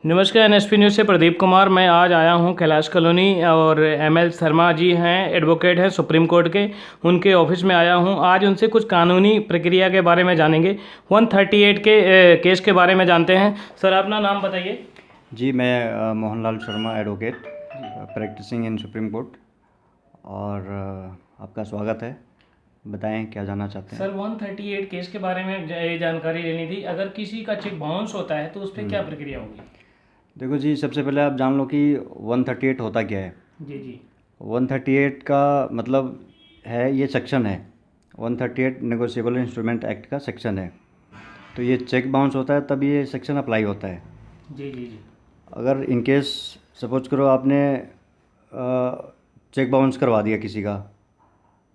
नमस्कार, NSP news से प्रदीप कुमार। मैं आज आया हूं कैलाश कॉलोनी और एमएल शर्मा जी हैं, एडवोकेट हैं सुप्रीम कोर्ट के, उनके ऑफिस में आया हूं। आज उनसे कुछ कानूनी प्रक्रिया के बारे में जानेंगे। 138 के केस के बारे में जानते हैं। सर, अपना नाम बताइए। जी, मैं मोहनलाल शर्मा, एडवोकेट प्रैक्टिसिंग इन सुप्रीम कोर्ट, और आपका स्वागत है। बताएं क्या जानना चाहते हैं। सर, 138 केस के बारे में जानकारी लेनी थी। अगर किसी का चेक बाउंस होता है तो उस पर क्या प्रक्रिया होगी? देखो जी, सबसे पहले आप जान लो कि 138 होता क्या है। जी जी 138 का मतलब है, ये सेक्शन है 138 नेगोशिएबल इंस्ट्रूमेंट एक्ट का सेक्शन है। तो ये चेक बाउंस होता है तब ये सेक्शन अप्लाई होता है। जी जी जी अगर इन केस सपोज करो आपने चेक बाउंस करवा दिया किसी का,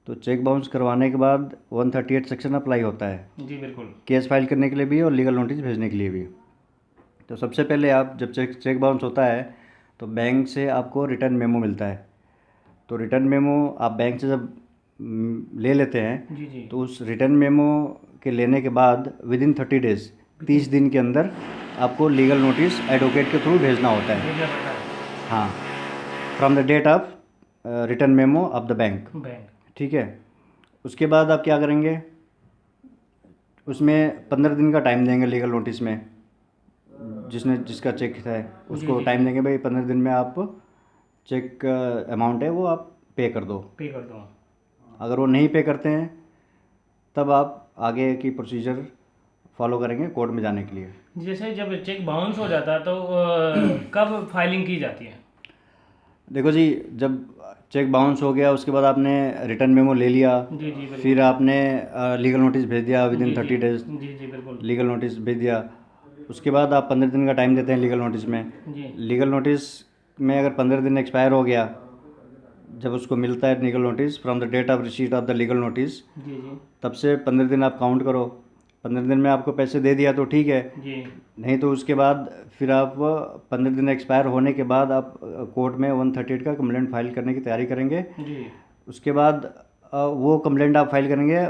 तो चेक बाउंस करवाने के बाद 138 सेक्शन अप्लाई होता है, जी बिल्कुल। केस फाइल करने के लिए भी और लीगल नोटिस भेजने के लिए भी। तो सबसे पहले आप जब चेक बाउंस होता है तो बैंक से आपको रिटर्न मेमो मिलता है। तो रिटर्न मेमो आप बैंक से जब ले लेते हैं, जी जी तो उस रिटर्न मेमो के लेने के बाद विदिन 30 डेज़ 30 दिन के अंदर आपको लीगल नोटिस एडवोकेट के थ्रू भेजना होता है। भेजना पड़ता है। हाँ, from the date of return memo of the bank. Bank. ठीक है। उसके बाद आप क्या करेंगे, उसमें 15 दिन का टाइम देंगे लीगल नोटिस में। जिसका चेक है उसको टाइम देंगे, भाई 15 दिन में आप चेक अमाउंट है वो आप पे कर दो। पे कर दो। अगर वो नहीं पे करते हैं तब आप आगे की प्रोसीजर फॉलो करेंगे कोर्ट में जाने के लिए। जैसे जब चेक बाउंस हो जाता है तो कब फाइलिंग की जाती है? देखो जी, जब चेक बाउंस हो गया उसके बाद आपने रिटर्न मेमो ले लिया, जी जी बिल्कुल। फिर आपने लीगल नोटिस भेज दिया विदिन 30 डेज। जी जी बिल्कुल। लीगल नोटिस भेज दिया, उसके बाद आप 15 दिन का टाइम देते हैं लीगल नोटिस में। जी लीगल नोटिस में अगर 15 दिन एक्सपायर हो गया, जब उसको मिलता है legal notice from the date of receipt of the legal notice, जी जी तब से 15 दिन आप काउंट करो। 15 दिन में आपको पैसे दे दिया तो ठीक है, जी नहीं तो उसके बाद फिर आप 15 दिन एक्सपायर होने के बाद आप कोर्ट में 138 का कंप्लेंट फाइल करने की तैयारी करेंगे। जी उसके बाद वो कंप्लेंट आप फाइल करेंगे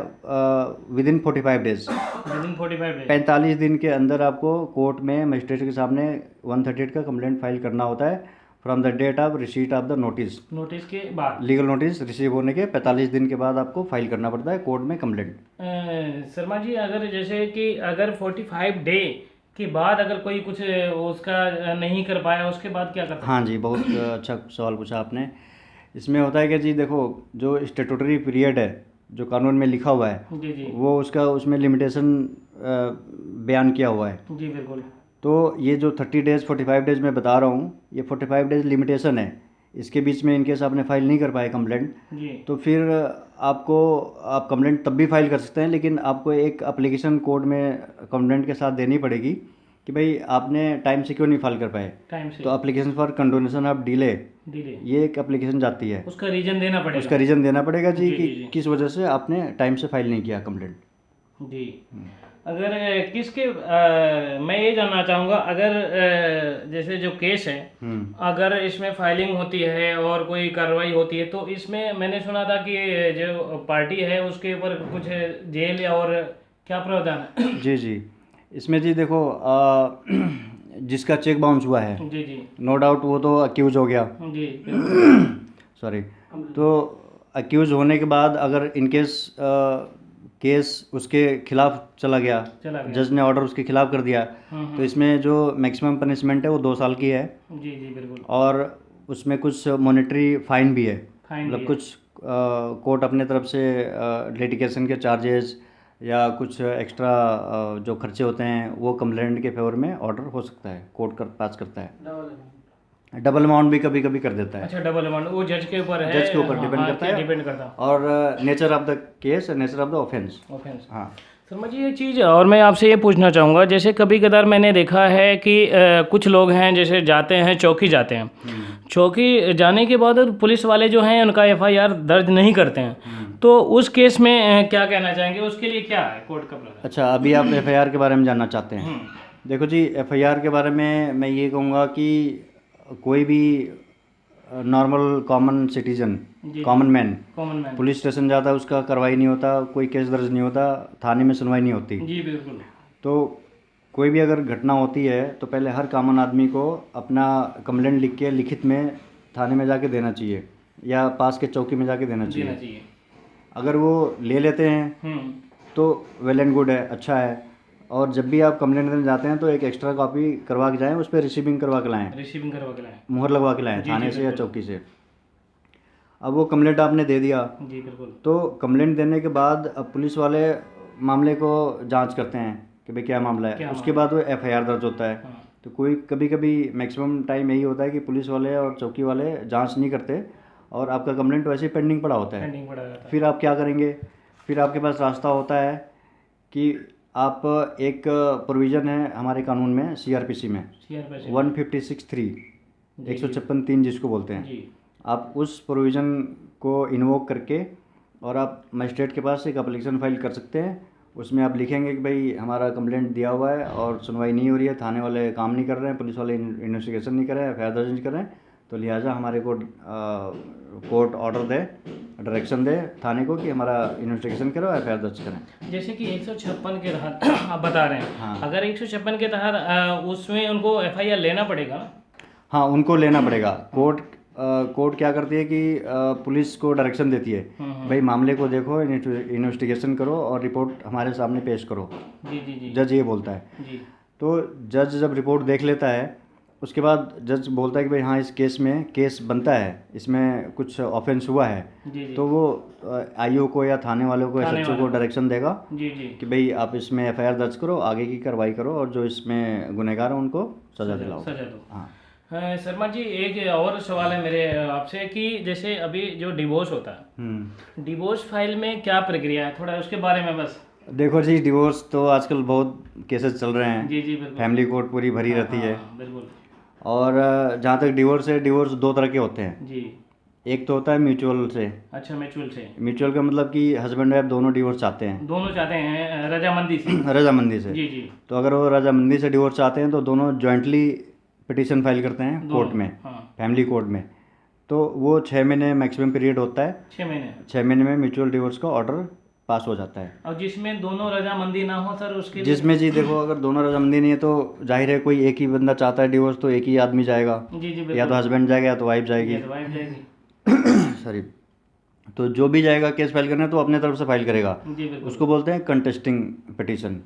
विदिन 45 डेज। Within 45 days. 45 दिन के अंदर आपको कोर्ट में मजिस्ट्रेट के सामने 138 का कंप्लेंट फाइल करना होता है from the date of receipt of the notice. Notice के बाद लीगल नोटिस रिसीव होने के 45 दिन के बाद आपको फाइल करना पड़ता है कोर्ट में कंप्लेंट। शर्मा जी, अगर जैसे कि अगर 45 डे के बाद अगर कोई कुछ उसका नहीं कर पाया, उसके बाद क्या करता है? हाँ जी, बहुत अच्छा सवाल पूछा आपने। इसमें होता है कि जी देखो, जो स्टेटूटरी पीरियड है जो कानून में लिखा हुआ है, जी जी वो उसका उसमें लिमिटेशन बयान किया हुआ है। जी बिल्कुल। तो ये जो 30 डेज़ 45 डेज़ मैं बता रहा हूँ, ये 45 डेज़ लिमिटेशन है। इसके बीच में इनकेस आपने फाइल नहीं कर पाए कंप्लेंट, जी तो फिर आप कंप्लेंट तब भी फाइल कर सकते हैं, लेकिन आपको एक एप्लीकेशन कोर्ट में कंप्लेंट के साथ देनी पड़ेगी कि भाई आपने टाइम से क्यों नहीं फाइल कर पाए। टाइम से तो application for condonation of delay, delay, ये एक एप्लीकेशन जाती है। उसका रीजन देना पड़ेगा। उसका रीज़न देना पड़ेगा जी जी, कि जी, जी। किस वजह से आपने टाइम से फाइल नहीं किया कंप्लेंट। जी। अगर किसके मैं ये जानना चाहूँगा, अगर जैसे जो केस है, अगर इसमें फाइलिंग होती है और कोई कार्रवाई होती है, तो इसमें मैंने सुना था कि जो पार्टी है उसके ऊपर कुछ जेल या और क्या प्रावधान है? जी जी, इसमें जी देखो, जिसका चेक बाउंस हुआ है, जी जी नो डाउट वो तो अक्यूज़ हो गया। जी बिल्कुल। सॉरी। तो अक्यूज़ होने के बाद अगर इनकेस केस उसके खिलाफ चला गया, जज ने ऑर्डर उसके खिलाफ कर दिया, तो इसमें जो मैक्सिमम पनिशमेंट है वो 2 साल की है। जी जी बिल्कुल। और उसमें कुछ मॉनेटरी फाइन भी है। फाइन मतलब भी है। कुछ कोर्ट अपने तरफ से लिटिगेशन के चार्जेस या कुछ एक्स्ट्रा जो खर्चे होते हैं वो कंप्लेंट के फेवर में ऑर्डर हो सकता है, कोर्ट कर पास करता है। डबल अमाउंट भी कभी कभी कर देता है। अच्छा, डबल अमाउंट वो जज के ऊपर है। जज के ऊपर डिपेंड करता है, डिपेंड करता है। और nature of the case, nature of the offence. Offence. हाँ शर्मा जी, एक चीज़ और मैं आपसे ये पूछना चाहूँगा, जैसे कभी कदार मैंने देखा है कि कुछ लोग हैं जैसे जाते हैं चौकी जाते हैं, चौकी जाने के बाद पुलिस वाले जो हैं उनका एफआईआर दर्ज नहीं करते हैं, तो उस केस में क्या कहना चाहेंगे? उसके लिए क्या है कोर्ट का प्रावधान? अच्छा, अभी आप एफआईआर के बारे में जानना चाहते हैं। देखो जी, एफआईआर के बारे में मैं ये कहूँगा कि कोई भी normal common citizen, common man police station जाता है, उसका कार्रवाई नहीं होता, कोई केस दर्ज नहीं होता, थाने में सुनवाई नहीं होती। जी बिल्कुल। तो कोई भी अगर घटना होती है तो पहले हर कॉमन आदमी को अपना कंप्लेंट लिख के लिखित में थाने में जाके देना चाहिए या पास के चौकी में जाके देना चाहिए। अगर वो ले लेते हैं तो वेल एंड गुड है, अच्छा है। और जब भी आप कंप्लेंट देने जाते हैं तो एक एक्स्ट्रा कॉपी करवा के जाएं, उस पर रिसीविंग करवा के लाएं, मुहर लगवा के लाएं थाने से या चौकी से। अब वो कंप्लेंट आपने दे दिया जी बिल्कुल, तो कंप्लेंट देने के बाद अब पुलिस वाले मामले को जांच करते हैं कि भाई क्या मामला है, उसके बाद वो एफआईआर दर्ज होता है। तो कोई कभी कभी मैक्सिमम टाइम यही होता है कि पुलिस वाले और चौकी वाले जांच नहीं करते और आपका कंप्लेंट वैसे ही पेंडिंग पड़ा होता है। फिर आप क्या करेंगे, फिर आपके पास रास्ता होता है कि आप एक प्रोविज़न है हमारे कानून में सीआरपीसी में 156(3) 156(3) जिसको बोलते हैं, आप उस प्रोविज़न को इन्वोक करके और आप मजिस्ट्रेट के पास एक एप्लीकेशन फाइल कर सकते हैं। उसमें आप लिखेंगे कि भाई हमारा कंप्लेंट दिया हुआ है और सुनवाई नहीं हो रही है, थाने वाले काम नहीं कर रहे हैं, पुलिस वाले इन्वेस्टिगेशन नहीं कर रहे हैं, एफआईआर दर्ज नहीं कर रहे हैं, तो लिहाजा हमारे को कोर्ट ऑर्डर दे, डायरेक्शन दे थाने को कि हमारा इन्वेस्टिगेशन करो, एफआईआर दर्ज करें। जैसे कि 156 के तहत आप बता रहे हैं, हाँ। अगर 156 के तहत उसमें उनको एफआईआर लेना पड़ेगा ना? हाँ, उनको लेना पड़ेगा। कोर्ट क्या करती है कि पुलिस को डायरेक्शन देती है, भाई मामले को देखो, इन्वेस्टिगेशन करो और रिपोर्ट हमारे सामने पेश करो। जी। जज ये बोलता है जी। तो जज जब रिपोर्ट देख लेता है उसके बाद जज बोलता है कि भाई हाँ इस केस में केस बनता है, इसमें कुछ ऑफेंस हुआ है, तो वो आईओ को या थाने वालों को, एसएचओ को डायरेक्शन देगा कि भाई आप इसमें एफआईआर दर्ज करो, आगे की कार्रवाई करो और जो इसमें गुनहगार है उनको सजा दिलाओ। हाँ। शर्मा जी, एक और सवाल है मेरे आपसे कि जैसे अभी जो डिवोर्स होता है, डिवोर्स फाइल में क्या प्रक्रिया है, थोड़ा उसके बारे में बस। देखो जी, डिवोर्स तो आजकल बहुत केसेस चल रहे हैं। जी बिल्कुल, फैमिली कोर्ट पूरी भरी रहती है। बिल्कुल। और जहाँ तक डिवोर्स है, डिवोर्स दो तरह के होते हैं जी। एक तो होता है म्यूचुअल से। अच्छा, म्यूचुअल से। म्यूचुअल का मतलब कि हस्बैंड वाइफ दोनों डिवोर्स चाहते हैं। दोनों चाहते हैं रजामंदी से। रजामंदी से। जी। तो अगर वो रजामंदी से डिवोर्स चाहते हैं तो दोनों जॉइंटली पिटीशन फाइल करते हैं कोर्ट में, फैमिली कोर्ट में। तो वो 6 महीने मैक्सिमम पीरियड होता है। 6 महीने में म्यूचुअल डिवोर्स का ऑर्डर पास हो जाता है। और जिसमें दोनों रजामंदी ना हो सर, उसके जिसमें जी देखो, अगर दोनों रजामंदी नहीं है तो जाहिर है कोई एक ही बंदा चाहता है डिवोर्स, तो एक ही आदमी जाएगा। जी या तो हस्बैंड जाएगा या तो वाइफ जाएगी। सॉरी। तो जो भी जाएगा केस फाइल करने तो अपने तरफ से फाइल करेगा, उसको बोलते हैं कंटेस्टिंग पिटीशन।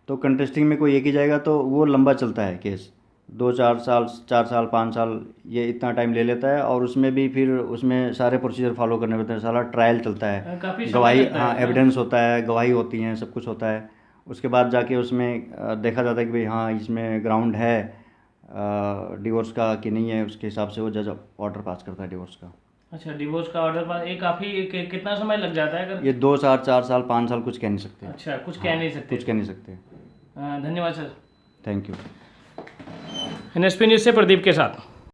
तो कंटेस्टिंग में कोई एक ही जाएगा तो वो लंबा चलता है केस, 2-4 साल, 4 साल, 5 साल, ये इतना टाइम ले लेता है। और उसमें भी फिर उसमें सारे प्रोसीजर फॉलो करने पड़ते हैं, सारा ट्रायल चलता है, गवाही, हाँ एविडेंस होता है, गवाही होती हैं, सब कुछ होता है। उसके बाद जाके उसमें देखा जाता है कि भाई हाँ इसमें ग्राउंड है डिवोर्स का कि नहीं है, उसके हिसाब से वो जज ऑर्डर पास करता है डिवोर्स का। अच्छा, डिवोर्स का ऑर्डर पास काफ़ी कितना समय लग जाता है? अगर ये 2 साल, 4 साल, 5 साल कुछ कह नहीं सकते। अच्छा, कुछ कह नहीं सकते। कुछ कह नहीं सकते। धन्यवाद sir. Thank you. NSP news से प्रदीप के साथ।